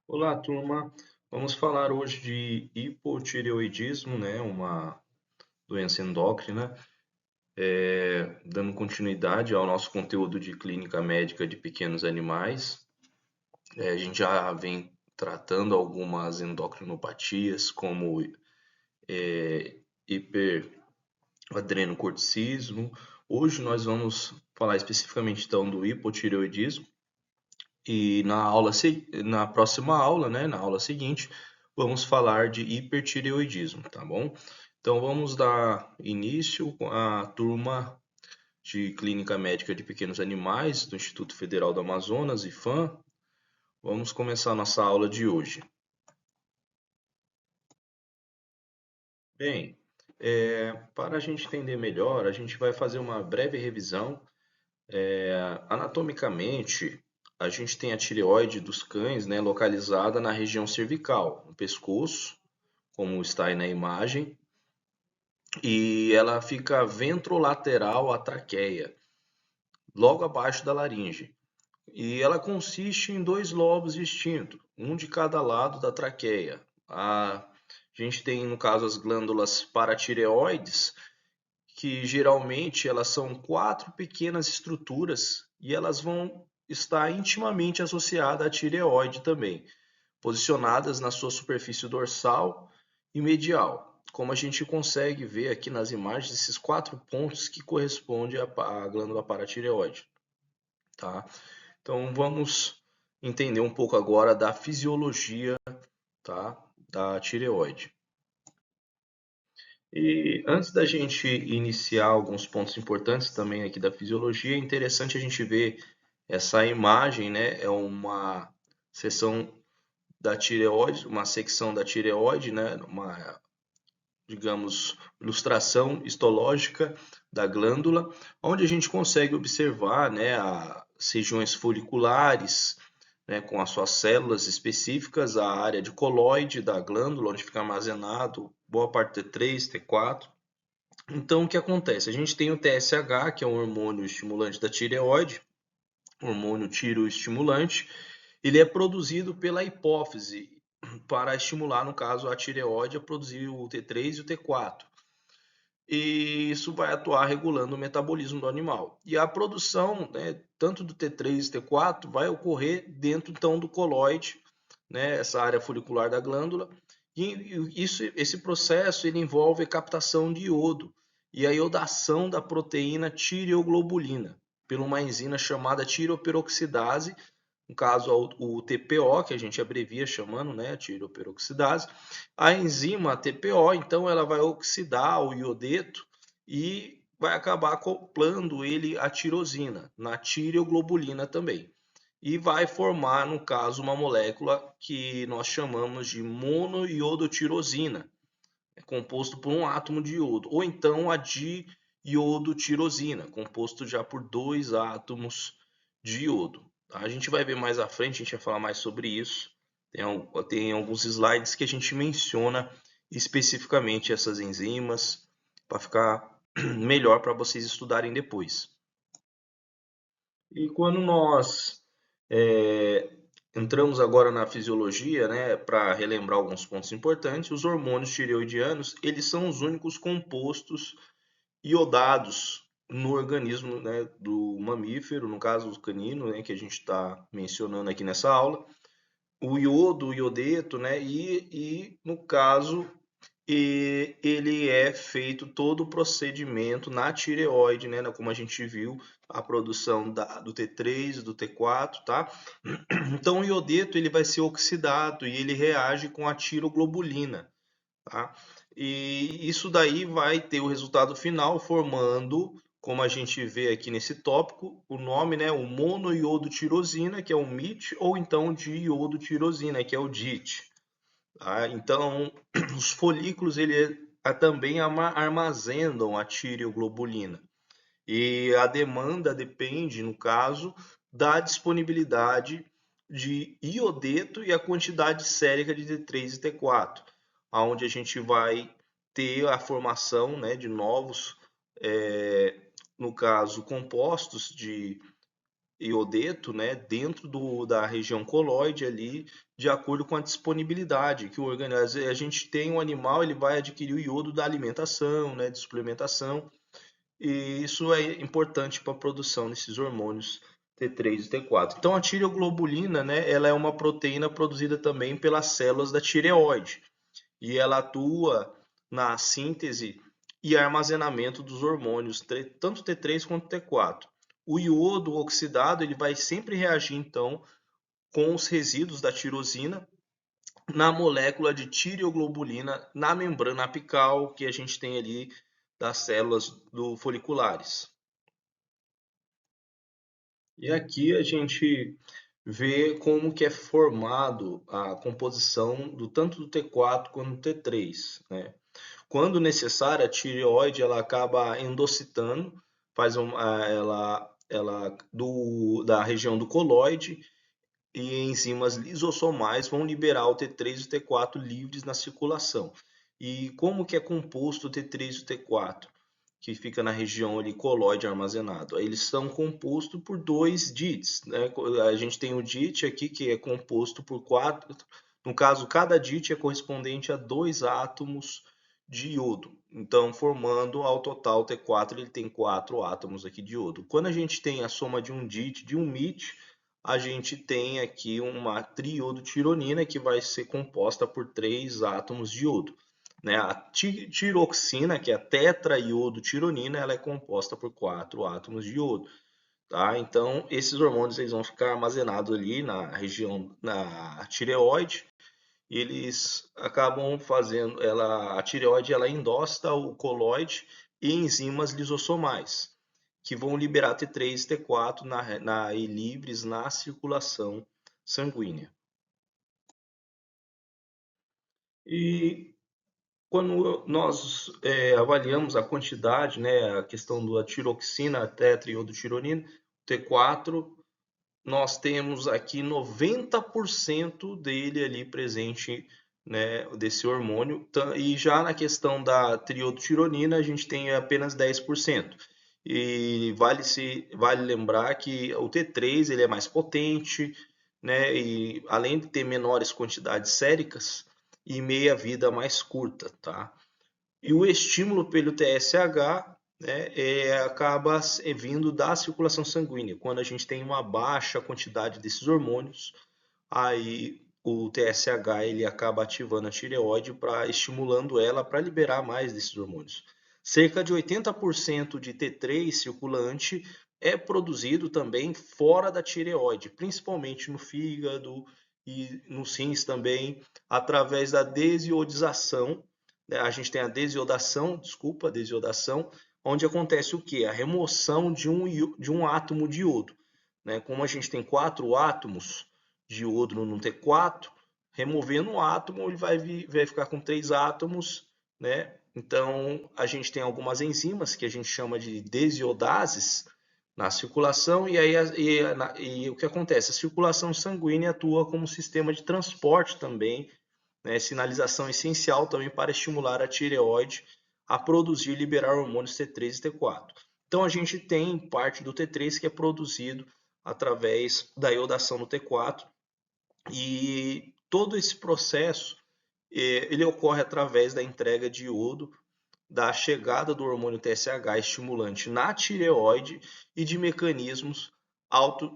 Olá, turma. Vamos falar hoje de hipotireoidismo, né? Uma doença endócrina, dando continuidade ao nosso conteúdo de clínica médica de pequenos animais. A gente já vem tratando algumas endocrinopatias, como hiperadrenocorticismo. Hoje nós vamos falar especificamente então do hipotireoidismo. E na próxima aula, né, na aula seguinte, vamos falar de hipertireoidismo, tá bom? Então vamos dar início com a turma de Clínica Médica de Pequenos Animais do Instituto Federal do Amazonas, IFAM. Vamos começar a nossa aula de hoje. Bem, para a gente entender melhor, a gente vai fazer uma breve revisão. Anatomicamente, a gente tem a tireoide dos cães, né, localizada na região cervical, no pescoço, como está aí na imagem, e ela fica ventrolateral à traqueia, logo abaixo da laringe. E ela consiste em dois lobos distintos, um de cada lado da traqueia. A gente tem, no caso, as glândulas paratireoides, que geralmente elas são quatro pequenas estruturas e elas vão estar intimamente associadas à tireoide também, posicionadas na sua superfície dorsal e medial. Como a gente consegue ver aqui nas imagens, esses quatro pontos que correspondem à glândula paratireoide, tá? Então vamos entender um pouco agora da fisiologia, tá, da tireoide. E antes da gente iniciar alguns pontos importantes também aqui da fisiologia, é interessante a gente ver essa imagem, né? É uma seção da tireoide, uma secção da tireoide, né? Uma, digamos, ilustração histológica da glândula, onde a gente consegue observar, né, as regiões foliculares, né, com as suas células específicas, a área de coloide da glândula, onde fica armazenado boa parte T3, T4. Então, o que acontece? A gente tem o TSH, que é um hormônio estimulante da tireoide, hormônio tiroestimulante. Ele é produzido pela hipófise para estimular, no caso, a tireoide a produzir o T3 e o T4. E isso vai atuar regulando o metabolismo do animal. E a produção, né, tanto do T3 e T4 vai ocorrer dentro então do coloide, né, essa área folicular da glândula. E esse processo ele envolve a captação de iodo e a iodação da proteína tireoglobulina por uma enzima chamada tireoperoxidase, no caso o TPO, que a gente abrevia chamando, né, tireoperoxidase. A enzima TPO, então, ela vai oxidar o iodeto e vai acabar acoplando ele à tirosina, na tireoglobulina também. E vai formar, no caso, uma molécula que nós chamamos de monoiodotirosina, composto por um átomo de iodo, ou então a diiodotirosina, composto já por dois átomos de iodo. A gente vai ver mais à frente, a gente vai falar mais sobre isso. Tem alguns slides que a gente menciona especificamente essas enzimas, para ficar melhor para vocês estudarem depois. E quando nós é, entramos agora na fisiologia, né, para relembrar alguns pontos importantes, os hormônios tireoidianos, eles são os únicos compostos iodados no organismo, né, do mamífero, no caso do canino, né, que a gente está mencionando aqui nessa aula, o iodo, o iodeto, né, e no caso ele é feito todo o procedimento na tireoide, né, como a gente viu, a produção do T3, do T4, tá? Então o iodeto ele vai ser oxidado e ele reage com a tiroglobulina, tá? E isso daí vai ter o resultado final formando, como a gente vê aqui nesse tópico, o nome, né, o monoiodotirosina, que é o MIT, ou então diiodotirosina, que é o DIT. Tá? Então, os folículos ele também armazenam a tireoglobulina. E a demanda depende, no caso, da disponibilidade de iodeto e a quantidade sérica de T3 e T4, onde a gente vai ter a formação, né, de novos, no caso, compostos de iodeto, né, dentro da região coloide ali, de acordo com a disponibilidade que o organismo. A gente tem um animal, ele vai adquirir o iodo da alimentação, né, de suplementação, e isso é importante para a produção desses hormônios T3 e T4. Então a tireoglobulina, né, ela é uma proteína produzida também pelas células da tireoide e ela atua na síntese e armazenamento dos hormônios, tanto T3 quanto T4. O iodo oxidado ele vai sempre reagir então com os resíduos da tirosina na molécula de tireoglobulina na membrana apical que a gente tem ali das células do foliculares. E aqui a gente vê como que é formado a composição do tanto do T4 quanto do T3, né? Quando necessário, a tireoide ela acaba endocitando, da região do coloide e enzimas lisossomais vão liberar o T3 e o T4 livres na circulação. E como que é composto o T3 e o T4, que fica na região ali coloide armazenado? Eles são compostos por dois DITs, né? A gente tem o DIT aqui que é composto por quatro, no caso cada DIT é correspondente a 2 átomos de iodo. Então, formando ao total T4, ele tem 4 átomos aqui de iodo. Quando a gente tem a soma de um DIT de um MIT, a gente tem aqui uma triiodotironina que vai ser composta por 3 átomos de iodo. Né? A tiroxina, que é a tetraiodotironina, ela é composta por 4 átomos de iodo. Tá? Então, esses hormônios eles vão ficar armazenados ali na região, na tireoide, e eles acabam fazendo, a tireoide ela endossa o coloide e enzimas lisossomais que vão liberar T3 e T4 e livres na circulação sanguínea. E quando nós avaliamos a quantidade, né, a questão da tiroxina, a tetraiodotironina, T4, nós temos aqui 90% dele ali presente, né, desse hormônio, e já na questão da triodotironina a gente tem apenas 10%. E vale lembrar que o T3 ele é mais potente, né, e além de ter menores quantidades séricas e meia-vida mais curta, tá? E o estímulo pelo TSH, né, acaba vindo da circulação sanguínea. Quando a gente tem uma baixa quantidade desses hormônios, aí o TSH ele acaba ativando a tireoide para estimulando ela para liberar mais desses hormônios. Cerca de 80% de T3 circulante é produzido também fora da tireoide, principalmente no fígado e nos rins também, através da desiodização. A gente tem a desiodação, onde acontece o que? A remoção de um átomo de iodo. Né? Como a gente tem 4 átomos de iodo no T4, removendo um átomo, ele vai ficar com 3 átomos, né? Então, a gente tem algumas enzimas que a gente chama de desiodases na circulação, e o que acontece? A circulação sanguínea atua como sistema de transporte também, né? Sinalização essencial também para estimular a tireoide a produzir e liberar hormônios T3 e T4. Então, a gente tem parte do T3 que é produzido através da iodação no T4, e todo esse processo ele ocorre através da entrega de iodo, da chegada do hormônio TSH estimulante na tireoide e de mecanismos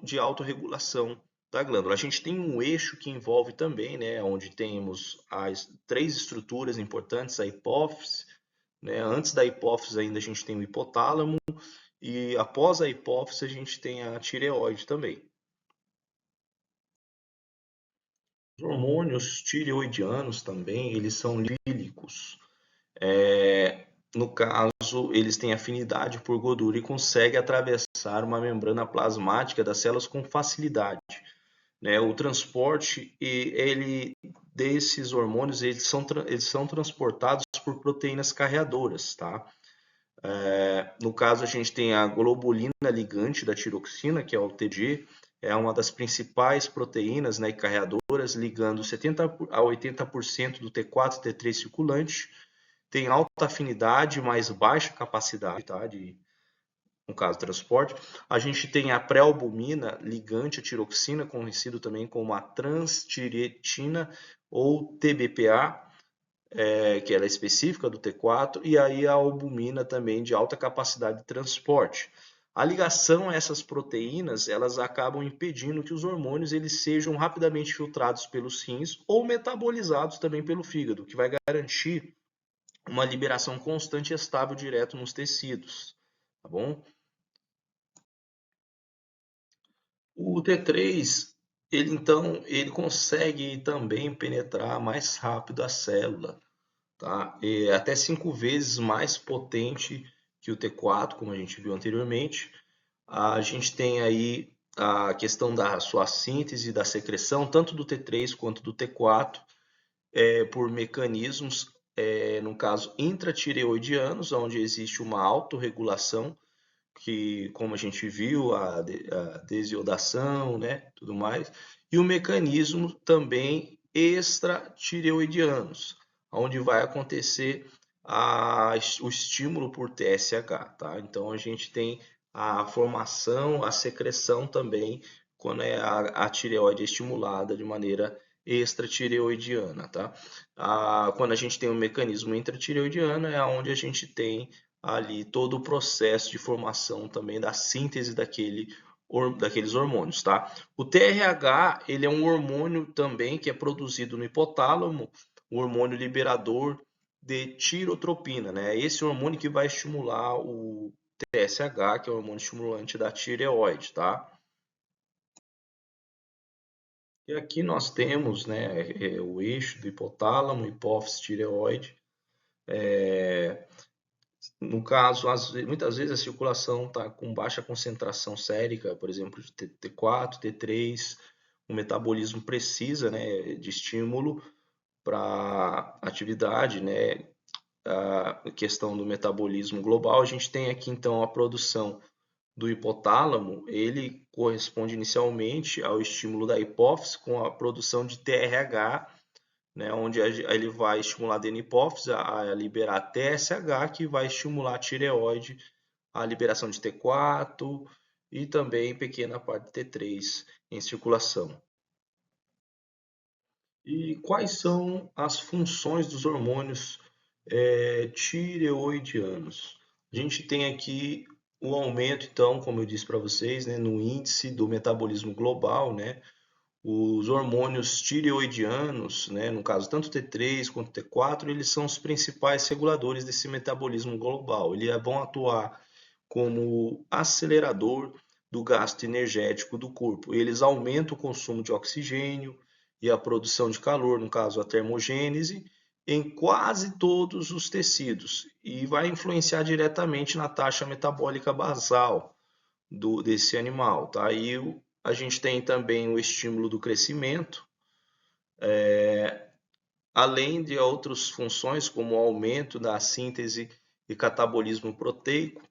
de autorregulação da glândula. A gente tem um eixo que envolve também, né, onde temos as 3 estruturas importantes, a hipófise, né, antes da hipófise ainda a gente tem o hipotálamo, e após a hipófise a gente tem a tireoide também. Os hormônios tireoidianos também, eles são lílicos. No caso, eles têm afinidade por gordura e conseguem atravessar uma membrana plasmática das células com facilidade. Né? O transporte desses hormônios eles são transportados por proteínas carreadoras. Tá? No caso, a gente tem a globulina ligante da tiroxina, que é o TG, é uma das principais proteínas, né, carreadoras, ligando 70 a 80% do T4 e T3 circulante. Tem alta afinidade, mas baixa capacidade, tá, no caso transporte. A gente tem a pré-albumina ligante à tiroxina, conhecido também como a transtiretina ou TBPA, que ela é específica do T4, e aí a albumina também de alta capacidade de transporte. A ligação a essas proteínas, elas acabam impedindo que os hormônios eles sejam rapidamente filtrados pelos rins ou metabolizados também pelo fígado, que vai garantir uma liberação constante e estável direto nos tecidos, tá bom? O T3, ele consegue também penetrar mais rápido a célula, tá? É até 5 vezes mais potente que o T4, como a gente viu anteriormente. A gente tem aí a questão da sua síntese, da secreção, tanto do T3 quanto do T4, por mecanismos, no caso, intratireoidianos, onde existe uma autorregulação, que, como a gente viu, a desiodação, né, tudo mais, e o mecanismo também extratireoidianos, onde vai acontecer o estímulo por TSH, tá? Então a gente tem a formação, a secreção também, quando a tireoide é estimulada de maneira extratireoidiana, tá? Quando a gente tem um mecanismo intratireoidiano, é onde a gente tem ali todo o processo de formação também da síntese daqueles hormônios, tá? O TRH, ele é um hormônio também que é produzido no hipotálamo, o hormônio liberador de tirotropina, né? Esse hormônio que vai estimular o TSH, que é o hormônio estimulante da tireoide, tá? E aqui nós temos, né, o eixo do hipotálamo, hipófise, tireoide. No caso, muitas vezes a circulação está com baixa concentração sérica, por exemplo, de T4, T3, o metabolismo precisa, né, de estímulo para atividade, né, a questão do metabolismo global. A gente tem aqui então a produção do hipotálamo, ele corresponde inicialmente ao estímulo da hipófise com a produção de TRH, né, onde ele vai estimular a hipófise a liberar TSH, que vai estimular a tireoide, a liberação de T4 e também pequena parte de T3 em circulação. E quais são as funções dos hormônios tireoidianos? A gente tem aqui o aumento, então, como eu disse para vocês, né, no índice do metabolismo global, né, os hormônios tireoidianos, né, no caso tanto T3 quanto T4, eles são os principais reguladores desse metabolismo global. Eles vão atuar como acelerador do gasto energético do corpo. Eles aumentam o consumo de oxigênio e a produção de calor, no caso a termogênese, em quase todos os tecidos e vai influenciar diretamente na taxa metabólica basal desse animal, tá? E a gente tem também o estímulo do crescimento, além de outras funções como o aumento da síntese e catabolismo proteico.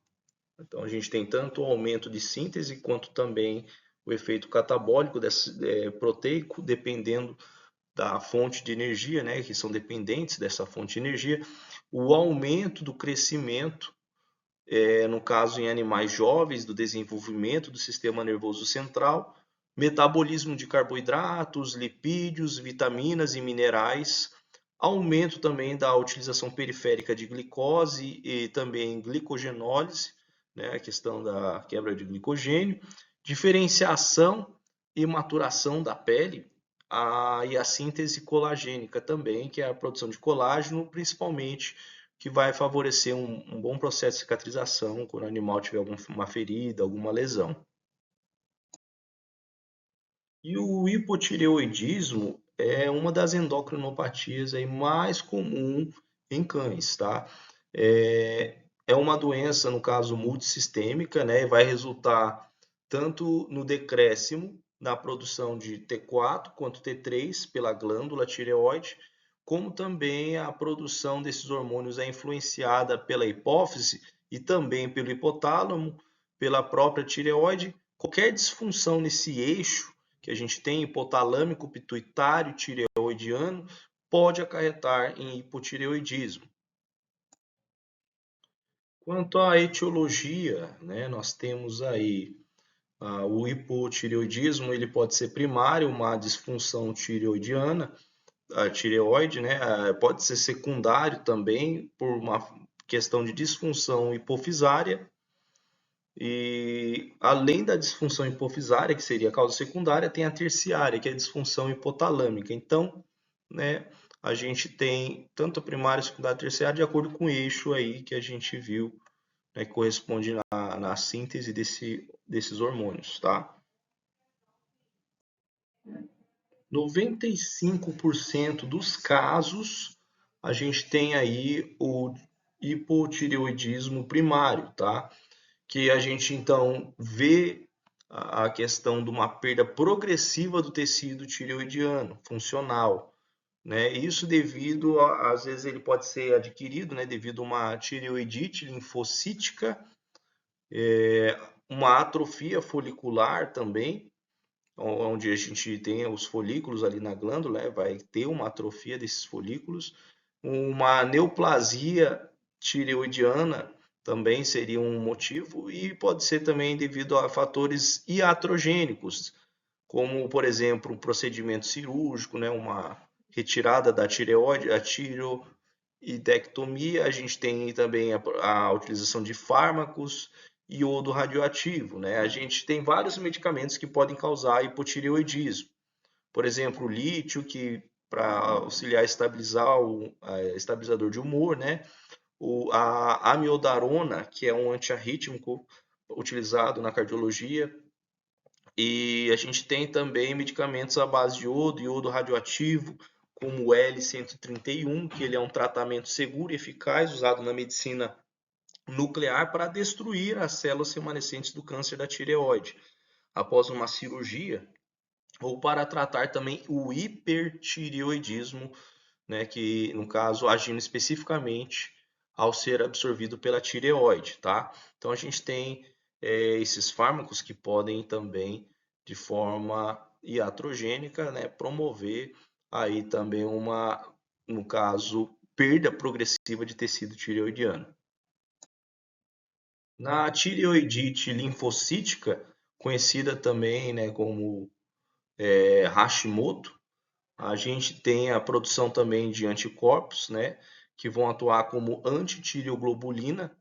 Então a gente tem tanto o aumento de síntese quanto também o efeito catabólico proteico, dependendo da fonte de energia, né, que são dependentes dessa fonte de energia, o aumento do crescimento, no caso em animais jovens, do desenvolvimento do sistema nervoso central, metabolismo de carboidratos, lipídios, vitaminas e minerais, aumento também da utilização periférica de glicose e também glicogenólise, né, a questão da quebra de glicogênio, diferenciação e maturação da pele, e a síntese colagênica também, que é a produção de colágeno, principalmente, que vai favorecer um bom processo de cicatrização quando o animal tiver alguma ferida, alguma lesão. E o hipotireoidismo é uma das endocrinopatias aí mais comum em cães, tá? É uma doença, no caso, multissistêmica, né? Vai resultar tanto no decréscimo na produção de T4 quanto T3 pela glândula tireoide, como também a produção desses hormônios é influenciada pela hipófise e também pelo hipotálamo, pela própria tireoide. Qualquer disfunção nesse eixo que a gente tem, hipotalâmico, pituitário, tireoidiano, pode acarretar em hipotireoidismo. Quanto à etiologia, né, nós temos aí o hipotireoidismo, ele pode ser primário, uma disfunção tireoidiana, a tireoide, né, pode ser secundário também, por uma questão de disfunção hipofisária, e além da disfunção hipofisária, que seria a causa secundária, tem a terciária, que é a disfunção hipotalâmica. Então, né, a gente tem tanto a primária, secundária e terciária de acordo com o eixo aí que a gente viu, né, que corresponde na síntese desses hormônios, tá? 95% dos casos a gente tem aí o hipotireoidismo primário, tá? Que a gente então vê a questão de uma perda progressiva do tecido tireoidiano funcional, né? Isso devido às vezes ele pode ser adquirido, né, devido a uma tireoidite linfocítica, uma atrofia folicular também, onde a gente tem os folículos ali na glândula, né, vai ter uma atrofia desses folículos, uma neoplasia tireoidiana também seria um motivo, e pode ser também devido a fatores iatrogênicos, como, por exemplo, um procedimento cirúrgico, né, uma retirada da tireoide, a tireoidectomia. A gente tem também a utilização de fármacos, iodo radioativo, né? A gente tem vários medicamentos que podem causar hipotireoidismo. Por exemplo, o lítio, que para auxiliar a estabilizar o estabilizador de humor, né? A amiodarona, que é um antiarrítmico utilizado na cardiologia. E a gente tem também medicamentos à base de iodo, iodo radioativo, como o L-131, que ele é um tratamento seguro e eficaz usado na medicina nuclear para destruir as células remanescentes do câncer da tireoide após uma cirurgia, ou para tratar também o hipertireoidismo, né, que no caso agindo especificamente ao ser absorvido pela tireoide, tá? Então a gente tem esses fármacos que podem também, de forma iatrogênica, né, promover aí também uma, no caso, perda progressiva de tecido tireoidiano. Na tireoidite linfocítica, conhecida também, né, como Hashimoto, a gente tem a produção também de anticorpos, né, que vão atuar como antitireoglobulina,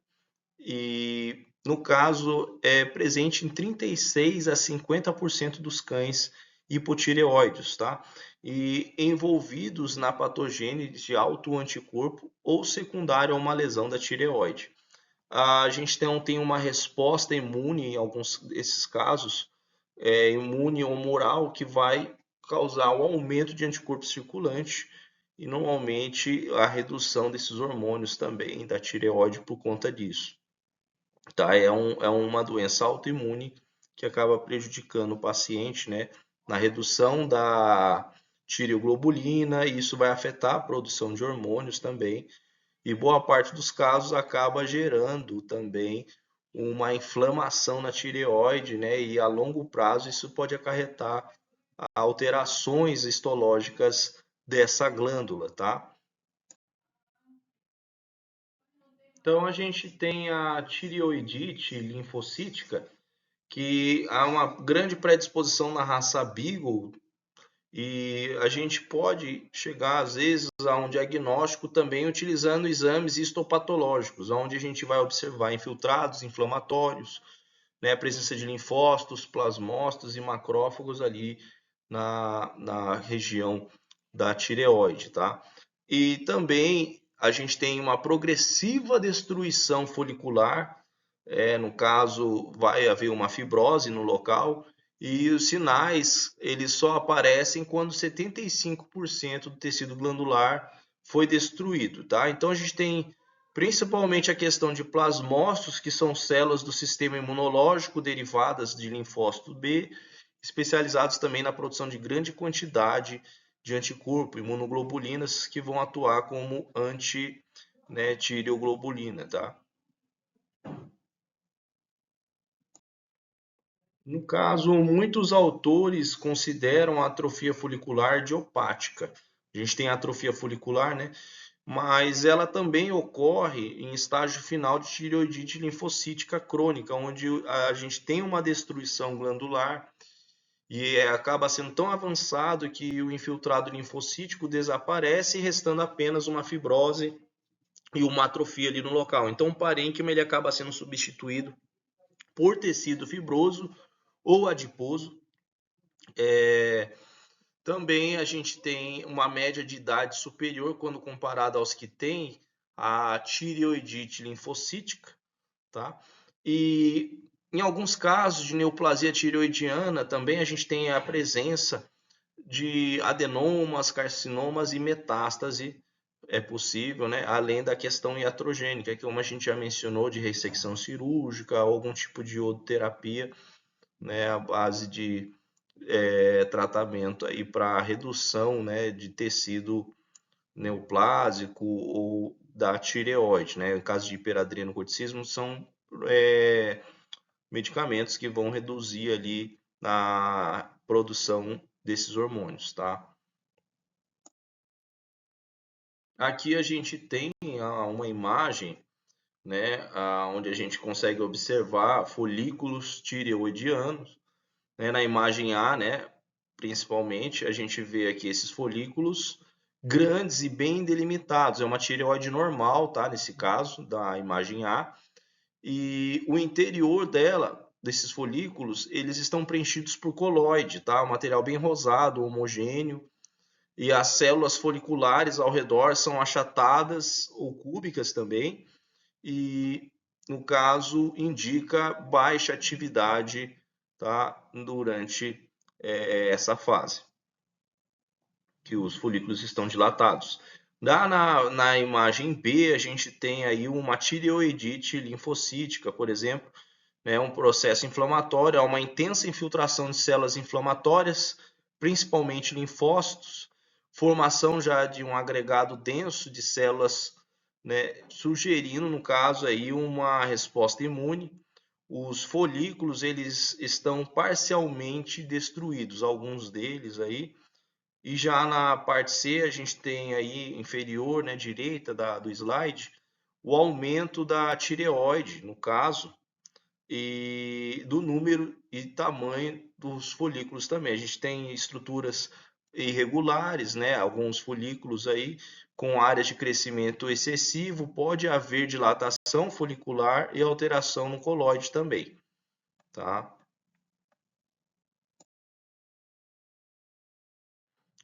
e no caso é presente em 36 a 50% dos cães hipotireoides, tá? E envolvidos na patogênese de autoanticorpo ou secundário a uma lesão da tireoide. A gente tem uma resposta imune em alguns desses casos, imune humoral, que vai causar o aumento de anticorpo circulante e normalmente a redução desses hormônios também da tireoide por conta disso. Tá? É uma doença autoimune que acaba prejudicando o paciente, né, na redução da tireoglobulina, e isso vai afetar a produção de hormônios também, e boa parte dos casos acaba gerando também uma inflamação na tireoide, né? E a longo prazo isso pode acarretar alterações histológicas dessa glândula, tá? Então a gente tem a tireoidite linfocítica, que há uma grande predisposição na raça Beagle. E a gente pode chegar, às vezes, a um diagnóstico também utilizando exames histopatológicos, onde a gente vai observar infiltrados inflamatórios, né, a presença de linfócitos, plasmócitos e macrófagos ali na região da tireoide, tá? E também a gente tem uma progressiva destruição folicular, no caso vai haver uma fibrose no local, e os sinais eles só aparecem quando 75% do tecido glandular foi destruído, tá? Então a gente tem principalmente a questão de plasmócitos, que são células do sistema imunológico derivadas de linfócito B, especializados também na produção de grande quantidade de anticorpo, imunoglobulinas, que vão atuar como anti, né, tireoglobulina, tá? No caso, muitos autores consideram a atrofia folicular idiopática. A gente tem a atrofia folicular, né? mas ela também ocorre em estágio final de tireoidite linfocítica crônica, onde a gente tem uma destruição glandular e acaba sendo tão avançado que o infiltrado linfocítico desaparece, restando apenas uma fibrose e uma atrofia ali no local. Então, o parênquima ele acaba sendo substituído por tecido fibroso ou adiposo. Também a gente tem uma média de idade superior quando comparado aos que têm a tireoidite linfocítica, tá? E em alguns casos de neoplasia tireoidiana também a gente tem a presença de adenomas, carcinomas e metástase é possível, né? Além da questão iatrogênica, que como a gente já mencionou, de ressecção cirúrgica, ou algum tipo de iodoterapia, né? À base de tratamento aí para redução, né? De tecido neoplásico ou da tireoide, né? Em caso de hiperadrenocorticismo, são é, medicamentos que vão reduzir ali a produção desses hormônios, tá? Aqui a gente tem uma imagem, né, onde a gente consegue observar folículos tireoidianos, né, na imagem A, né, principalmente, a gente vê aqui esses folículos grandes e bem delimitados. É uma tireoide normal, tá, nesse caso, da imagem A. E o interior dela, desses folículos, eles estão preenchidos por coloide, tá? Um material bem rosado, homogêneo, e as células foliculares ao redor são achatadas ou cúbicas também, e no caso indica baixa atividade, tá, durante essa fase, que os folículos estão dilatados. Na imagem B, a gente tem aí uma tireoidite linfocítica, por exemplo, né, um processo inflamatório, há uma intensa infiltração de células inflamatórias, principalmente linfócitos, formação já de um agregado denso de células, né, sugerindo, no caso, aí, uma resposta imune. Os folículos eles estão parcialmente destruídos, alguns deles aí, e já na parte C a gente tem aí inferior, né, direita do slide, o aumento da tireoide, no caso, e do número e tamanho dos folículos também. A gente tem estruturas irregulares, né? Alguns folículos aí com áreas de crescimento excessivo, pode haver dilatação folicular e alteração no coloide também, tá?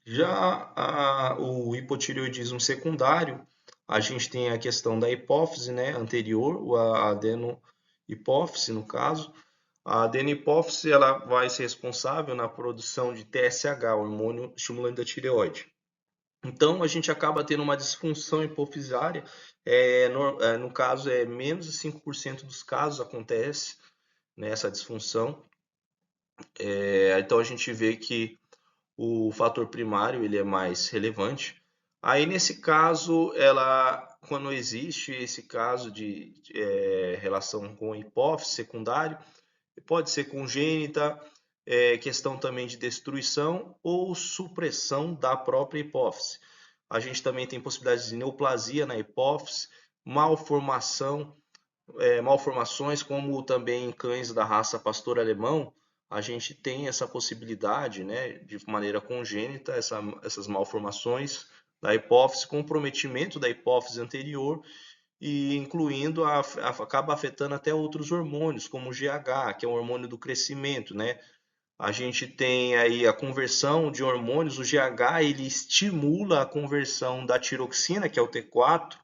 Já o hipotireoidismo secundário, a gente tem a questão da hipófise, né, anterior, a adenohipófise no caso. A adenohipófise ela vai ser responsável na produção de TSH, hormônio estimulante da tireoide. Então a gente acaba tendo uma disfunção hipofisária, no caso é menos de 5% dos casos acontece nessa disfunção. Então a gente vê que o fator primário ele é mais relevante. Aí nesse caso, quando existe esse caso de relação com hipófise secundário, pode ser congênita, questão também de destruição ou supressão da própria hipófise. A gente também tem possibilidades de neoplasia na hipófise, malformações, como também em cães da raça pastor alemão, a gente tem essa possibilidade, né, de maneira congênita, essas malformações da hipófise, comprometimento da hipófise anterior e incluindo acaba afetando até outros hormônios, como o GH, que é o hormônio do crescimento, né? A gente tem aí a conversão de hormônios, o GH ele estimula a conversão da tiroxina, que é o T4,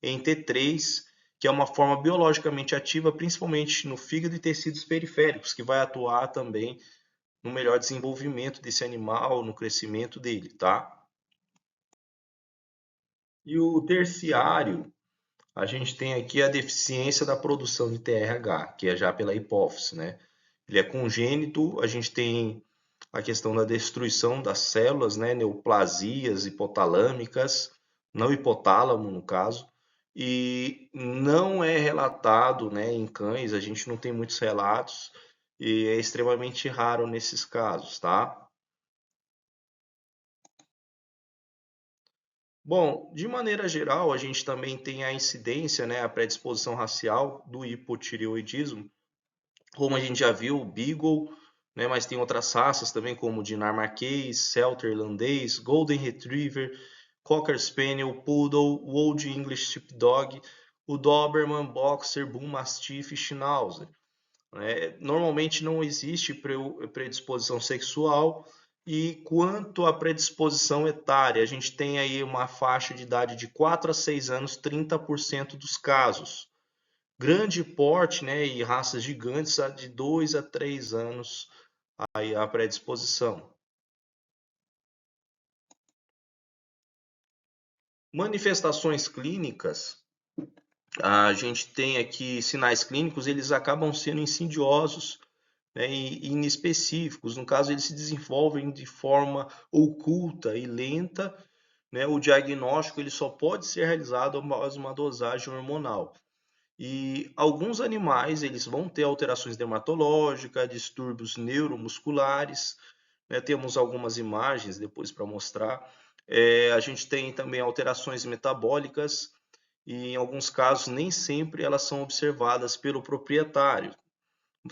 em T3, que é uma forma biologicamente ativa, principalmente no fígado e tecidos periféricos, que vai atuar também no melhor desenvolvimento desse animal, no crescimento dele, tá? E o terciário, a gente tem aqui a deficiência da produção de TRH, que é já pela hipófise, né? Ele é congênito, a gente tem a questão da destruição das células, né? Neoplasias hipotalâmicas, não hipotálamo no caso, e não é relatado, né, em cães, a gente não tem muitos relatos e é extremamente raro nesses casos, tá? Bom, de maneira geral, a gente também tem a incidência, né, a predisposição racial do hipotireoidismo, como a gente já viu, o Beagle, né, mas tem outras raças também, como o dinamarquês, Setter irlandês, Golden Retriever, Cocker Spaniel, Poodle, Old English Sheepdog, o Doberman, Boxer, Bull Mastiff e Schnauzer. Né? Normalmente não existe predisposição sexual e quanto à predisposição etária, a gente tem aí uma faixa de idade de 4 a 6 anos, 30% dos casos. Grande porte, né, e raças gigantes de 2 a 3 anos aí a predisposição. Manifestações clínicas, a gente tem aqui sinais clínicos, eles acabam sendo insidiosos, né, e inespecíficos. No caso, eles se desenvolvem de forma oculta e lenta. Né, o diagnóstico ele só pode ser realizado após uma dosagem hormonal. E alguns animais eles vão ter alterações dermatológicas, distúrbios neuromusculares. Né, temos algumas imagens depois para mostrar. A gente tem também alterações metabólicas e em alguns casos nem sempre elas são observadas pelo proprietário.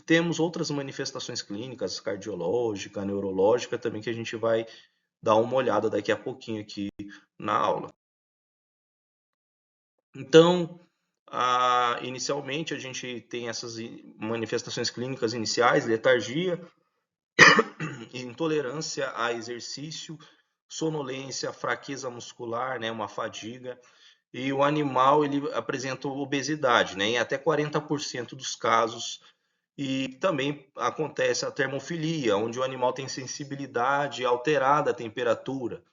Temos outras manifestações clínicas, cardiológica, neurológica também, que a gente vai dar uma olhada daqui a pouquinho aqui na aula. Então, inicialmente a gente tem essas manifestações clínicas iniciais, letargia, intolerância a exercício, sonolência, fraqueza muscular, né, uma fadiga, e o animal ele apresenta obesidade, né, em até 40% dos casos. E também acontece a termofilia, onde o animal tem sensibilidade alterada à temperatura.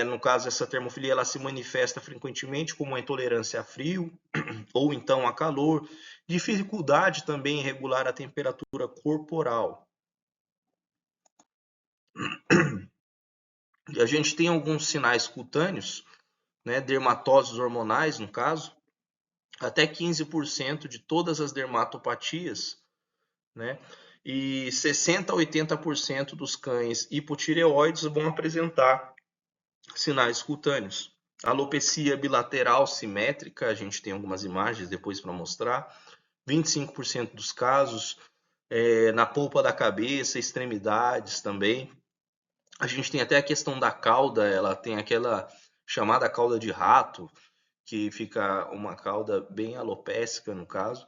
No caso, essa termofilia, ela se manifesta frequentemente como uma intolerância a frio ou então a calor, dificuldade também em regular a temperatura corporal. E a gente tem alguns sinais cutâneos, né, dermatoses hormonais, no caso, até 15% de todas as dermatopatias, né? E 60 a 80% dos cães hipotireoides vão apresentar sinais cutâneos. Alopecia bilateral simétrica, a gente tem algumas imagens depois para mostrar. 25% dos casos, na polpa da cabeça, extremidades também. A gente tem até a questão da cauda, ela tem aquela chamada cauda de rato, que fica uma cauda bem alopécica no caso.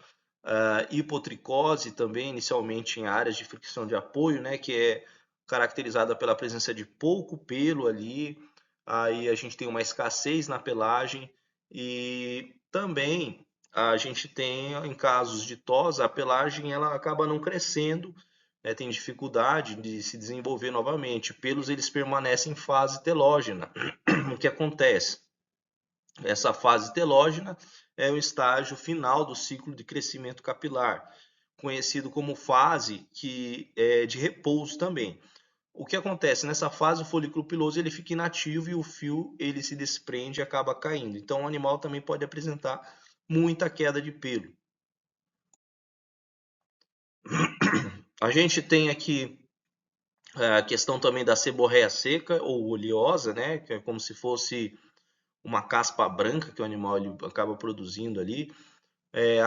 Hipotricose também, inicialmente em áreas de fricção de apoio, né, que é caracterizada pela presença de pouco pelo ali. Aí a gente tem uma escassez na pelagem e também a gente tem em casos de tos, a pelagem ela acaba não crescendo, né, tem dificuldade de se desenvolver novamente. Pelos eles permanecem em fase telógena. O que acontece? Essa fase telógena é o estágio final do ciclo de crescimento capilar, conhecido como fase que é de repouso também. O que acontece nessa fase, o folículo piloso ele fica inativo e o fio ele se desprende e acaba caindo. Então, o animal também pode apresentar muita queda de pelo. A gente tem aqui a questão também da seborreia seca ou oleosa, né, que é como se fosse uma caspa branca que o animal ele acaba produzindo ali.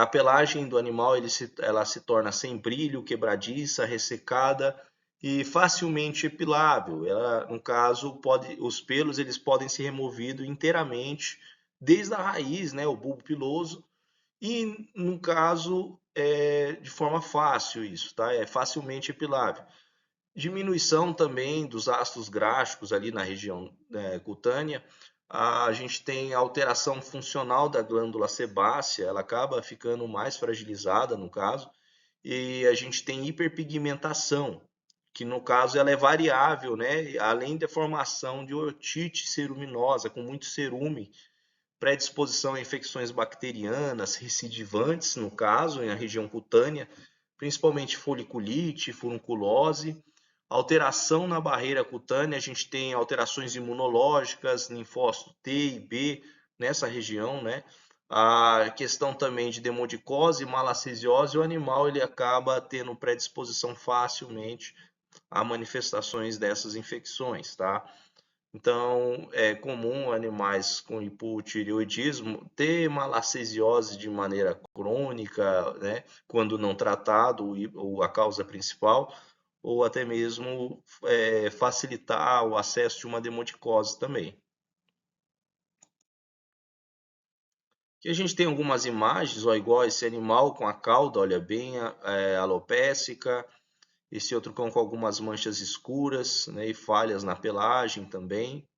A pelagem do animal ela se torna sem brilho, quebradiça, ressecada e facilmente epilável. Ela, no caso, os pelos eles podem ser removidos inteiramente desde a raiz, né, o bulbo piloso, e no caso de forma fácil isso, tá? É facilmente epilável. Diminuição também dos ácidos gráficos ali na região cutânea. A gente tem alteração funcional da glândula sebácea, ela acaba ficando mais fragilizada no caso, e a gente tem hiperpigmentação, que no caso ela é variável, né? Além da formação de otite ceruminosa, com muito cerume, predisposição a infecções bacterianas, recidivantes, no caso, na região cutânea, principalmente foliculite, furunculose, alteração na barreira cutânea, a gente tem alterações imunológicas, linfócito T e B nessa região, né? A questão também de demodicose, malacesiose, o animal ele acaba tendo predisposição facilmente a manifestações dessas infecções, tá? Então, é comum animais com hipotireoidismo ter malacesiose de maneira crônica, né, quando não tratado, ou a causa principal, ou até mesmo facilitar o acesso de uma demodicose também. Aqui a gente tem algumas imagens, ó, igual esse animal com a cauda, olha bem, alopécica, esse outro cão com algumas manchas escuras, né, e falhas na pelagem também.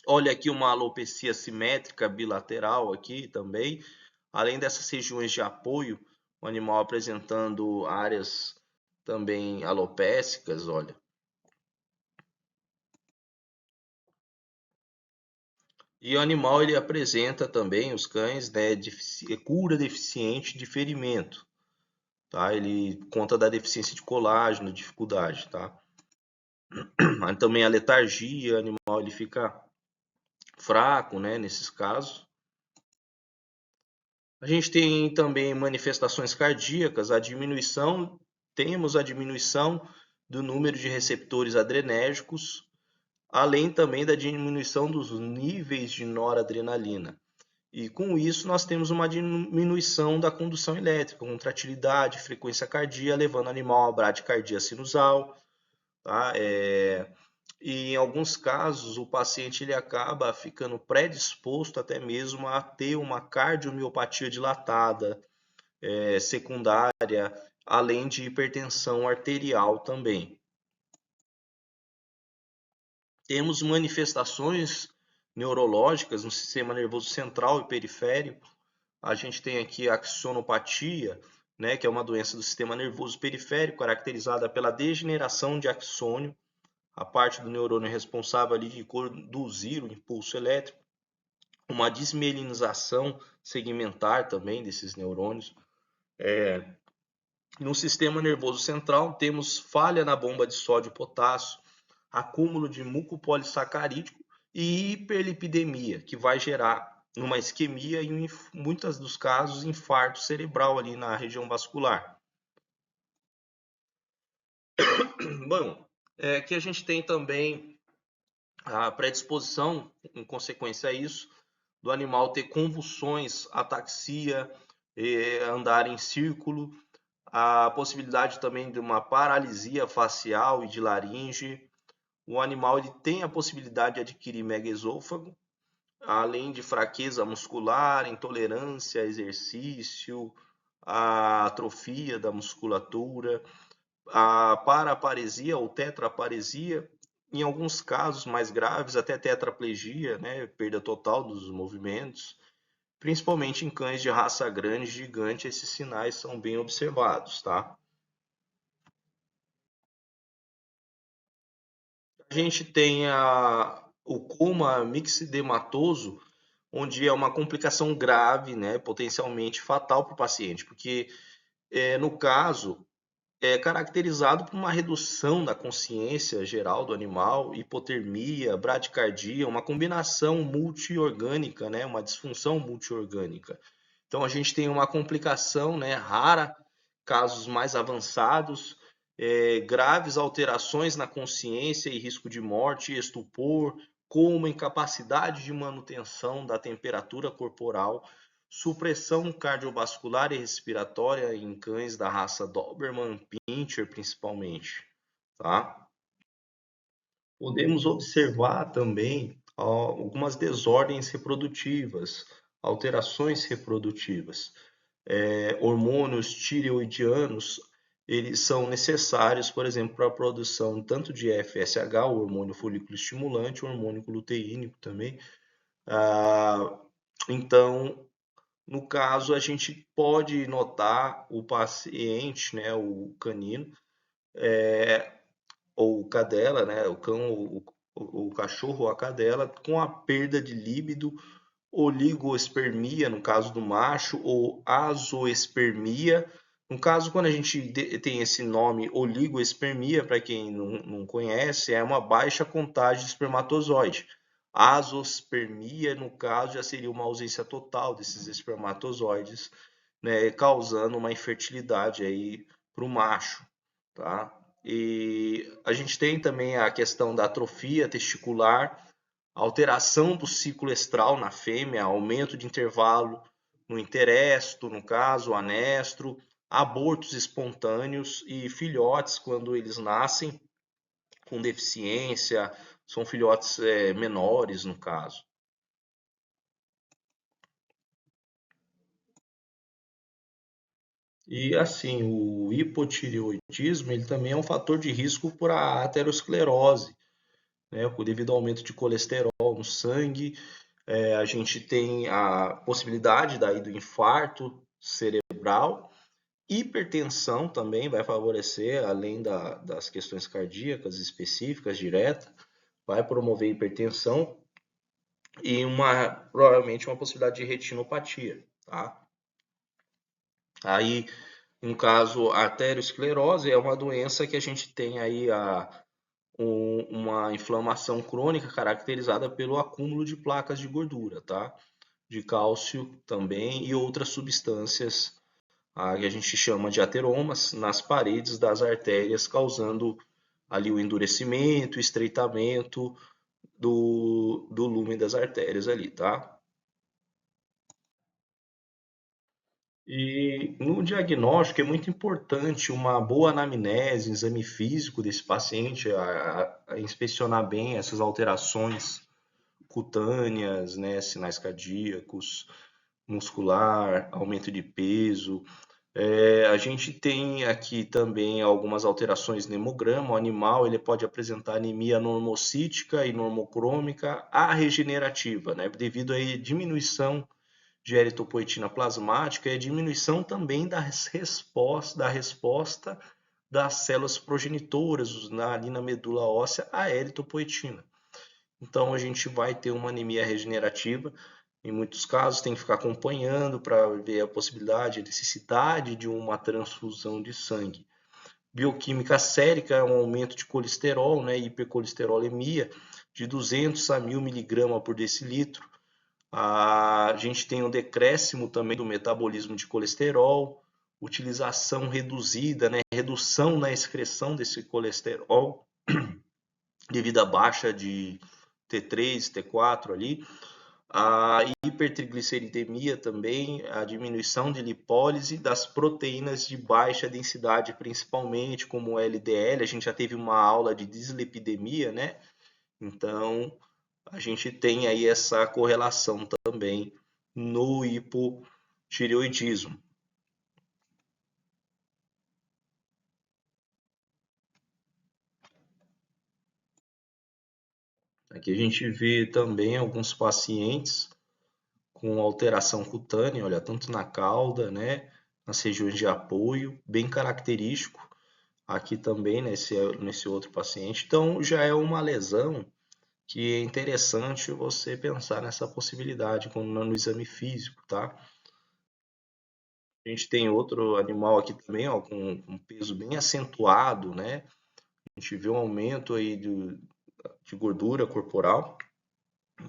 Olha aqui uma alopecia simétrica bilateral aqui também. Além dessas regiões de apoio, o animal apresentando áreas também alopécicas, olha. E o animal ele apresenta também, os cães, né, cura deficiente de ferimento, tá? Ele conta da deficiência de colágeno, dificuldade, tá? Também a letargia, o animal ele fica fraco, né, nesses casos. A gente tem também manifestações cardíacas, temos a diminuição do número de receptores adrenérgicos, além também da diminuição dos níveis de noradrenalina. E com isso nós temos uma diminuição da condução elétrica, contratilidade, frequência cardíaca, levando o animal a bradicardia sinusal, tá? E em alguns casos o paciente ele acaba ficando predisposto até mesmo a ter uma cardiomiopatia dilatada, secundária, além de hipertensão arterial também. Temos manifestações neurológicas no sistema nervoso central e periférico. A gente tem aqui a axonopatia, né, que é uma doença do sistema nervoso periférico caracterizada pela degeneração de axônio, a parte do neurônio responsável ali de conduzir o impulso elétrico, uma desmielinização segmentar também desses neurônios. No sistema nervoso central, temos falha na bomba de sódio e potássio, acúmulo de mucopolissacarídeo e hiperlipidemia, que vai gerar uma isquemia e, em muitos dos casos, infarto cerebral ali na região vascular. Bom, aqui a gente tem também a predisposição, em consequência a isso, do animal ter convulsões, ataxia, andar em círculo, a possibilidade também de uma paralisia facial e de laringe. O animal ele tem a possibilidade de adquirir megaesôfago, além de fraqueza muscular, intolerância a exercício, a atrofia da musculatura, a paraparesia ou tetraparesia, em alguns casos mais graves, até tetraplegia, né, perda total dos movimentos. Principalmente em cães de raça grande, gigante, esses sinais são bem observados, tá? A gente tem o coma mixedematoso, onde é uma complicação grave, né, potencialmente fatal para o paciente, porque no caso é caracterizado por uma redução da consciência geral do animal, hipotermia, bradicardia, uma combinação multiorgânica, né, uma disfunção multiorgânica. Então a gente tem uma complicação, né, rara, casos mais avançados, graves alterações na consciência e risco de morte, estupor, como incapacidade de manutenção da temperatura corporal, supressão cardiovascular e respiratória em cães da raça Doberman Pinscher, principalmente, tá? Podemos observar também algumas desordens reprodutivas, alterações reprodutivas. Hormônios tireoidianos, eles são necessários, por exemplo, para a produção tanto de FSH, o hormônio folículo estimulante, o hormônio luteínico também. Então, no caso, a gente pode notar o paciente, né, o canino, ou cadela, né, o cão, o cachorro ou a cadela, com a perda de líbido, oligospermia, no caso do macho, ou azoospermia. No caso, quando a gente tem esse nome oligospermia, para quem não conhece, é uma baixa contagem de espermatozoide. Azoospermia, no caso, já seria uma ausência total desses espermatozoides, né, causando uma infertilidade aí para o macho, tá? E a gente tem também a questão da atrofia testicular, alteração do ciclo estral na fêmea, aumento de intervalo no interesto, no caso, o anestro, abortos espontâneos e filhotes quando eles nascem com deficiência, são filhotes menores no caso. E assim, o hipotireoidismo ele também é um fator de risco para aterosclerose, né, devido ao aumento de colesterol no sangue. A gente tem a possibilidade daí do infarto cerebral, hipertensão também vai favorecer, além das questões cardíacas específicas diretas, vai promover hipertensão e provavelmente uma possibilidade de retinopatia, tá? Aí, no caso, a arteriosclerose é uma doença que a gente tem aí uma inflamação crônica caracterizada pelo acúmulo de placas de gordura, tá? De cálcio também e outras substâncias que a gente chama de ateromas nas paredes das artérias, causando ali o endurecimento, o estreitamento do lumen das artérias ali, tá? E no diagnóstico é muito importante uma boa anamnese, exame físico desse paciente, a inspecionar bem essas alterações cutâneas, né, sinais cardíacos, muscular, aumento de peso. A gente tem aqui também algumas alterações no hemograma. O animal ele pode apresentar anemia normocítica e normocrômica regenerativa, né, devido à diminuição de eritropoetina plasmática e a diminuição também da resposta das células progenitoras ali na medula óssea à eritropoetina. Então a gente vai ter uma anemia regenerativa. Em muitos casos tem que ficar acompanhando para ver a possibilidade, a necessidade de uma transfusão de sangue. Bioquímica sérica é um aumento de colesterol, né, hipercolesterolemia, de 200 a 1000 miligramas por decilitro. A gente tem um decréscimo também do metabolismo de colesterol, utilização reduzida, né, redução na excreção desse colesterol devido à baixa de T3, T4 ali, a hipertrigliceridemia também, a diminuição de lipólise das proteínas de baixa densidade, principalmente como o LDL. A gente já teve uma aula de dislipidemia, né? Então, a gente tem aí essa correlação também no hipotireoidismo. Aqui a gente vê também alguns pacientes com alteração cutânea, olha, tanto na cauda, né, nas regiões de apoio, bem característico. Aqui também nesse outro paciente. Então já é uma lesão que é interessante você pensar nessa possibilidade no exame físico, tá? A gente tem outro animal aqui também, ó, com um peso bem acentuado, né? A gente vê um aumento aí de gordura corporal,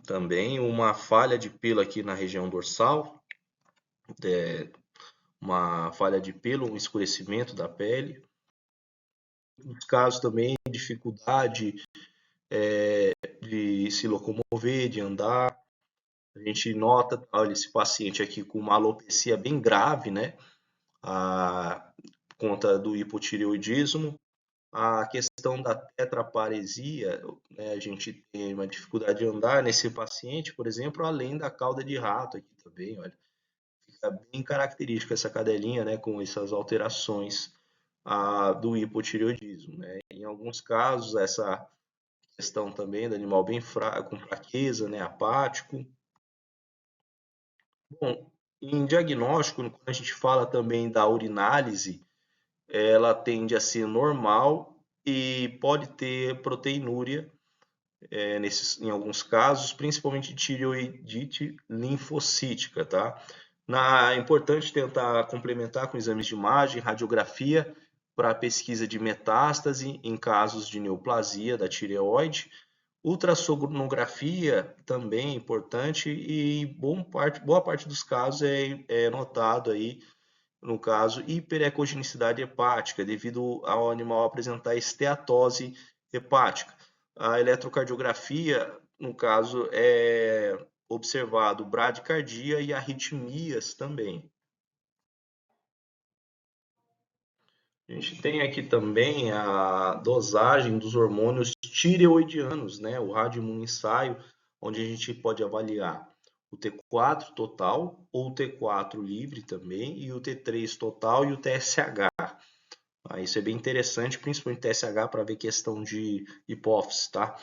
também uma falha de pelo aqui na região dorsal, é, uma falha de pelo, um escurecimento da pele. Nos casos também, dificuldade de se locomover, de andar. A gente nota, olha, esse paciente aqui com uma alopecia bem grave, né? A conta do hipotireoidismo. A questão da tetraparesia, né? A gente tem uma dificuldade de andar nesse paciente, por exemplo, além da cauda de rato aqui também, olha. Fica bem característica essa cadelinha, né? Com essas alterações do hipotireoidismo, né? Em alguns casos, essa questão também do animal bem fraco, com fraqueza, né? Apático. Bom, em diagnóstico, quando a gente fala também da urinálise, ela tende a ser normal e pode ter proteinúria em alguns casos, principalmente tireoidite linfocítica, tá? É importante tentar complementar com exames de imagem, radiografia para pesquisa de metástase em casos de neoplasia da tireoide. Ultrassonografia também é importante e boa parte dos casos é notado aí no caso, hiperecogenicidade hepática, devido ao animal apresentar esteatose hepática. A eletrocardiografia, no caso, é observado bradicardia e arritmias também. A gente tem aqui também a dosagem dos hormônios tireoidianos, né? O radioimunoensaio, onde a gente pode avaliar o T4 total ou o T4 livre também, e o T3 total e o TSH. Isso é bem interessante, principalmente TSH, para ver questão de hipófise, tá?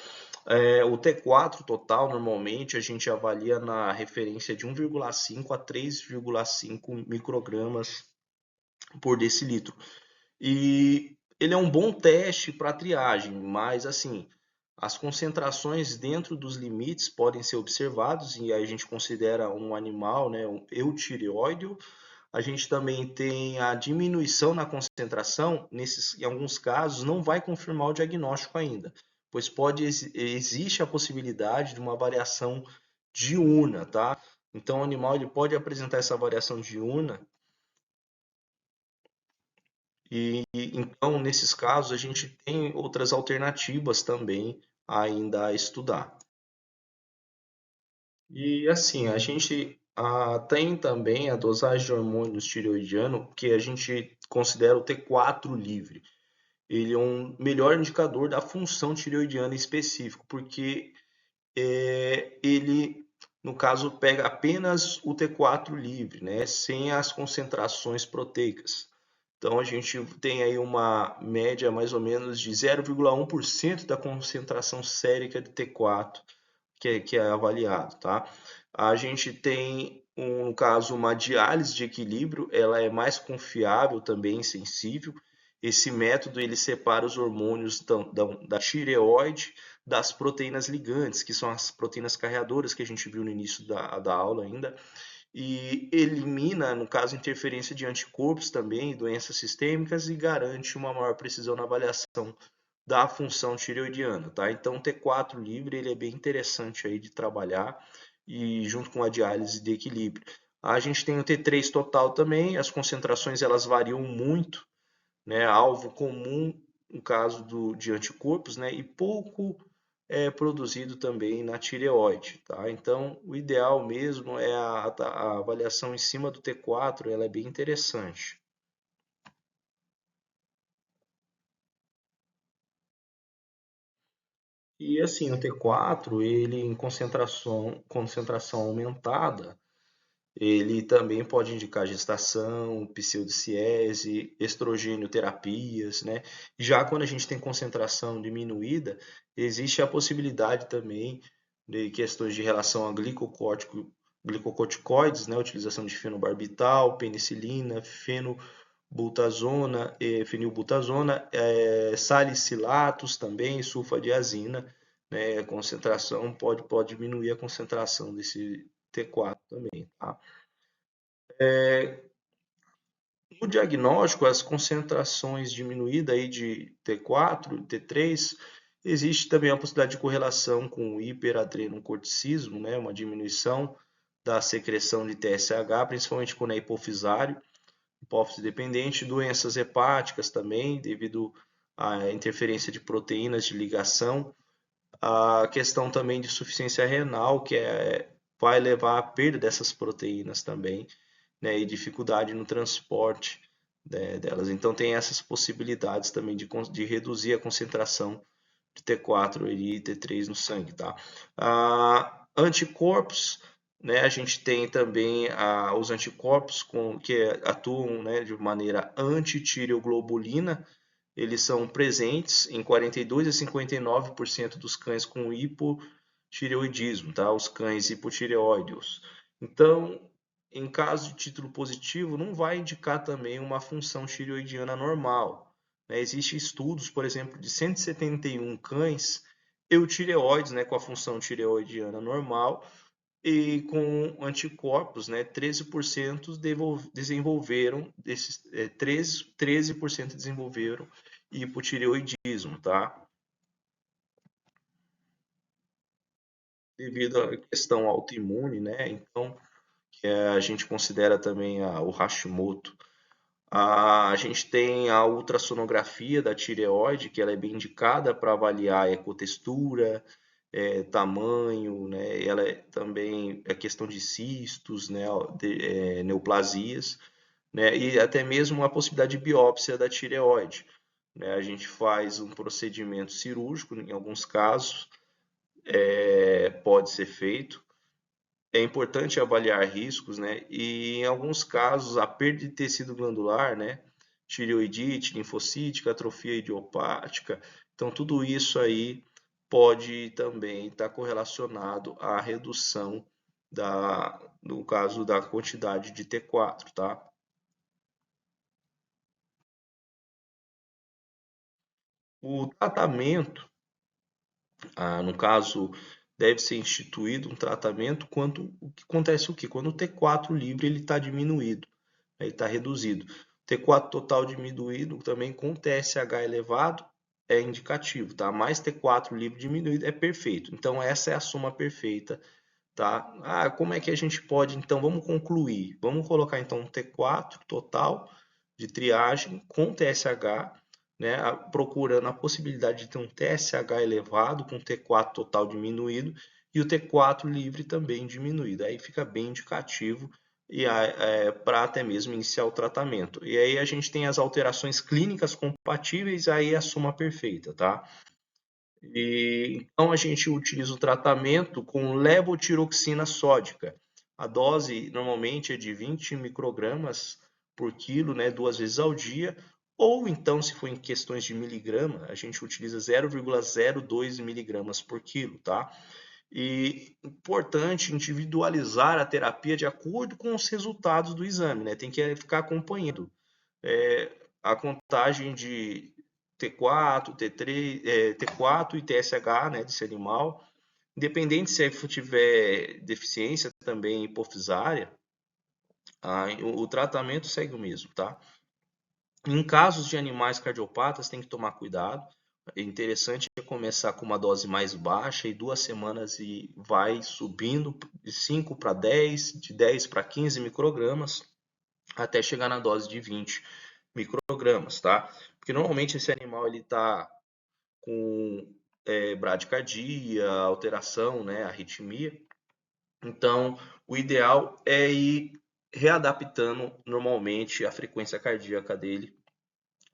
O T4 total, normalmente, a gente avalia na referência de 1,5 a 3,5 microgramas por decilitro. E ele é um bom teste para triagem, mas assim, as concentrações dentro dos limites podem ser observados e aí a gente considera um animal, né, um eutireóideo. A gente também tem a diminuição na concentração, em alguns casos não vai confirmar o diagnóstico ainda, pois existe a possibilidade de uma variação diurna, tá? Então o animal ele pode apresentar essa variação diurna e então, nesses casos, a gente tem outras alternativas também ainda a estudar. E assim, a gente tem também a dosagem de hormônios tireoidiano, que a gente considera o T4 livre. Ele é um melhor indicador da função tireoidiana específico, porque ele, no caso, pega apenas o T4 livre, né, sem as concentrações proteicas. Então a gente tem aí uma média mais ou menos de 0,1% da concentração sérica de T4 que é avaliado, tá? A gente tem, no caso, uma diálise de equilíbrio, ela é mais confiável também, sensível. Esse método ele separa os hormônios da tireoide das proteínas ligantes, que são as proteínas carreadoras que a gente viu no início da aula ainda, e elimina, no caso, interferência de anticorpos também, doenças sistêmicas, e garante uma maior precisão na avaliação da função tireoidiana, tá? Então, o T4 livre ele é bem interessante aí de trabalhar e junto com a diálise de equilíbrio. A gente tem o T3 total também, as concentrações elas variam muito, né? Alvo comum no caso de anticorpos, né? E pouco é produzido também na tireoide, tá? Então, o ideal mesmo é a avaliação em cima do T4, ela é bem interessante. E assim, o T4, ele em concentração aumentada, ele também pode indicar gestação, pseudociese, estrogênio terapias, né? Já quando a gente tem concentração diminuída, existe a possibilidade também de questões de relação a glicocorticoides, né? Utilização de fenobarbital, penicilina, fenilbutazona, salicilatos também, sulfadiazina, né? A concentração pode diminuir a concentração desse T4 também, tá? No diagnóstico, as concentrações diminuídas aí de T4, T3, existe também a possibilidade de correlação com o hiperadrenocorticismo, né? Uma diminuição da secreção de TSH, principalmente quando é hipofisário, hipófise dependente, doenças hepáticas também, devido à interferência de proteínas de ligação, a questão também de insuficiência renal, vai levar à perda dessas proteínas também, né, e dificuldade no transporte, né, delas. Então tem essas possibilidades também de reduzir a concentração de T4 e T3 no sangue, tá? Anticorpos, né, a gente tem também os anticorpos que atuam, né, de maneira antitireoglobulina, eles são presentes em 42 a 59% dos cães com hipotireoidismo, tá? Os cães hipotireoideus. Então, em caso de título positivo, não vai indicar também uma função tireoidiana normal, né? Existem estudos, por exemplo, de 171 cães eutireoides, né, com a função tireoidiana normal, e com anticorpos, né, 13% desenvolveram, 13% desenvolveram hipotireoidismo, tá? Devido à questão autoimune, né? Então, a gente considera também o Hashimoto. A gente tem a ultrassonografia da tireoide, que ela é bem indicada para avaliar a ecotextura, tamanho, né? Ela também é questão de cistos, né? Neoplasias, né? E até mesmo a possibilidade de biópsia da tireoide, né? A gente faz um procedimento cirúrgico, em alguns casos, pode ser feito. É importante avaliar riscos, né? E em alguns casos, a perda de tecido glandular, né? Tireoidite, linfocítica, atrofia idiopática. Então, tudo isso aí pode também estar correlacionado à redução no caso da quantidade de T4, tá? O tratamento, no caso, deve ser instituído um tratamento quando o que acontece o quê? Quando o T4 livre ele está diminuído, ele está reduzido. T4 total diminuído também com TSH elevado é indicativo, tá? Mais T4 livre diminuído é perfeito. Então essa é a soma perfeita, tá? Como é que a gente pode, então, vamos concluir. Vamos colocar então um T4 total de triagem com TSH, né, procurando a possibilidade de ter um TSH elevado com T4 total diminuído e o T4 livre também diminuído. Aí fica bem indicativo e para até mesmo iniciar o tratamento. E aí a gente tem as alterações clínicas compatíveis, aí é a soma perfeita, tá? E então a gente utiliza o tratamento com levotiroxina sódica. A dose normalmente é de 20 microgramas por quilo, né, 2 vezes ao dia, ou então, se for em questões de miligrama, a gente utiliza 0,02 miligramas por quilo, tá? E importante individualizar a terapia de acordo com os resultados do exame, né? Tem que ficar acompanhando a contagem de T4, T3, T4 e TSH, né, desse animal. Independente se tiver deficiência também hipofisária, o tratamento segue o mesmo, tá? Em casos de animais cardiopatas, tem que tomar cuidado. É interessante começar com uma dose mais baixa e 2 semanas e vai subindo de 5 para 10, de 10 para 15 microgramas, até chegar na dose de 20 microgramas, tá? Porque normalmente esse animal ele está com bradicardia, alteração, né, arritmia. Então, o ideal é ir readaptando normalmente a frequência cardíaca dele,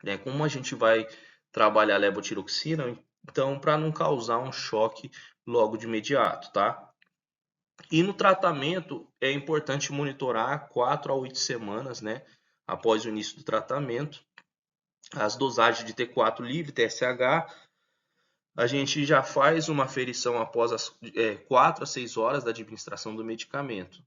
né? Como a gente vai trabalhar a levotiroxina, então para não causar um choque logo de imediato, tá? E no tratamento é importante monitorar 4 a 8 semanas, né, após o início do tratamento, as dosagens de T4 livre, TSH. A gente já faz uma aferição após as 4 a 6 horas da administração do medicamento.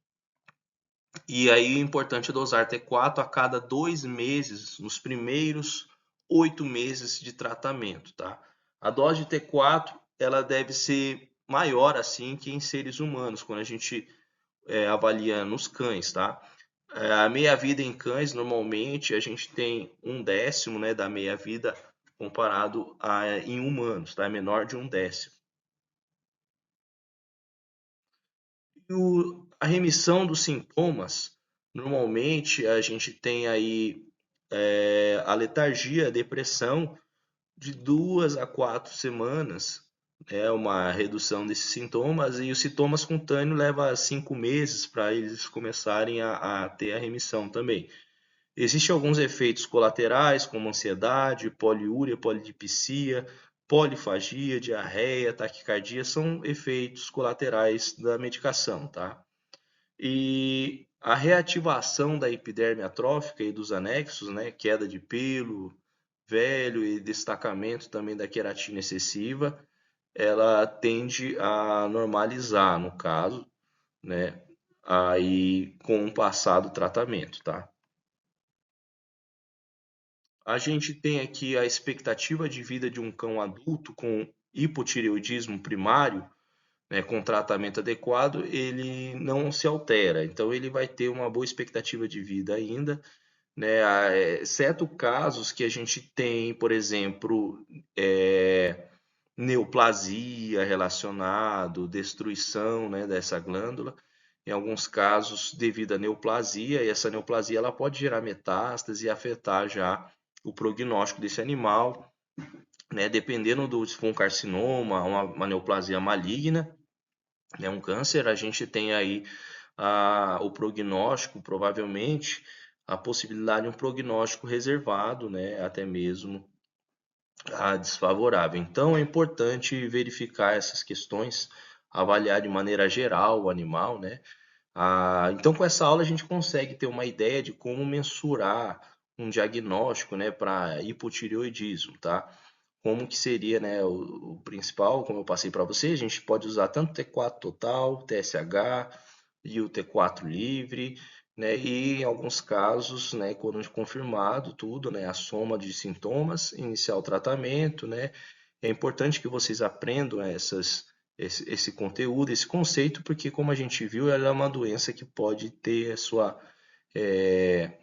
E aí é importante dosar T4 a cada 2 meses, nos primeiros 8 meses de tratamento, tá? A dose de T4 ela deve ser maior assim que em seres humanos, quando a gente avalia nos cães, tá? A meia-vida em cães, normalmente, a gente tem 1/10, né, da meia-vida comparado em humanos, tá? É menor de 1/10. E a remissão dos sintomas, normalmente a gente tem aí a letargia, a depressão, de 2 a 4 semanas, é uma redução desses sintomas, e os sintomas cutâneos leva 5 meses para eles começarem a ter a remissão também. Existem alguns efeitos colaterais, como ansiedade, poliúria, polidipsia, polifagia, diarreia, taquicardia, são efeitos colaterais da medicação, tá? E a reativação da epiderme atrófica e dos anexos, né, queda de pelo velho e destacamento também da queratina excessiva, ela tende a normalizar, no caso, né, aí com o passar do tratamento, tá? A gente tem aqui a expectativa de vida de um cão adulto com hipotireoidismo primário, né, com tratamento adequado, ele não se altera. Então, ele vai ter uma boa expectativa de vida ainda, né, exceto casos que a gente tem, por exemplo, neoplasia relacionado, destruição, né, dessa glândula. em alguns casos devido à neoplasia, e essa neoplasia ela pode gerar metástase e afetar já o prognóstico desse animal, né? Dependendo do se for um carcinoma, uma neoplasia maligna, né? Um câncer, a gente tem aí o prognóstico, provavelmente, a possibilidade de um prognóstico reservado, né? Até mesmo desfavorável. Então é importante verificar essas questões, avaliar de maneira geral o animal, né? Então com essa aula a gente consegue ter uma ideia de como mensurar um diagnóstico, né, para hipotireoidismo, tá? Como que seria, né, o principal, como eu passei para você, a gente pode usar tanto T4 total, TSH e o T4 livre, né, e em alguns casos, né, quando confirmado tudo, né, a soma de sintomas, iniciar o tratamento, né, é importante que vocês aprendam esse conteúdo, esse conceito, porque como a gente viu, ela é uma doença que pode ter a sua, é,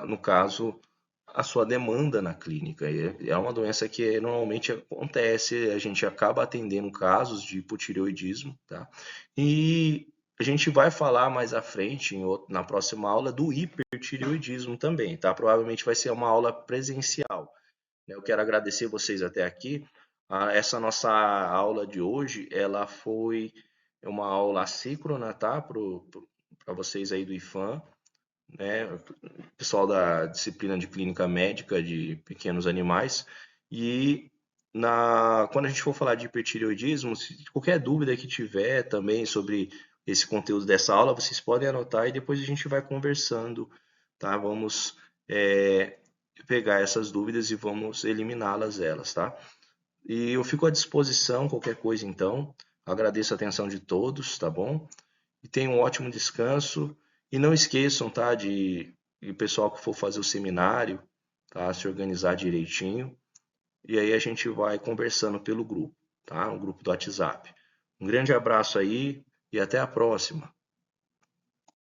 no caso, a sua demanda na clínica. É uma doença que normalmente acontece, a gente acaba atendendo casos de hipotireoidismo, tá? E a gente vai falar mais à frente, na próxima aula, do hipertireoidismo também, tá? Provavelmente vai ser uma aula presencial. Eu quero agradecer vocês até aqui. Essa nossa aula de hoje, ela foi uma aula assíncrona, tá? Para vocês aí do IFAM, né? Pessoal da disciplina de clínica médica de pequenos animais. E quando a gente for falar de hipertireoidismo, se qualquer dúvida que tiver também sobre esse conteúdo dessa aula, vocês podem anotar e depois a gente vai conversando, tá? Vamos pegar essas dúvidas e vamos eliminá-las elas, tá? E eu fico à disposição, qualquer coisa então. Agradeço a atenção de todos, tá bom? E tenham um ótimo descanso. E não esqueçam, tá, de pessoal que for fazer o seminário, tá, se organizar direitinho. E aí a gente vai conversando pelo grupo, tá? O grupo do WhatsApp. Um grande abraço aí e até a próxima.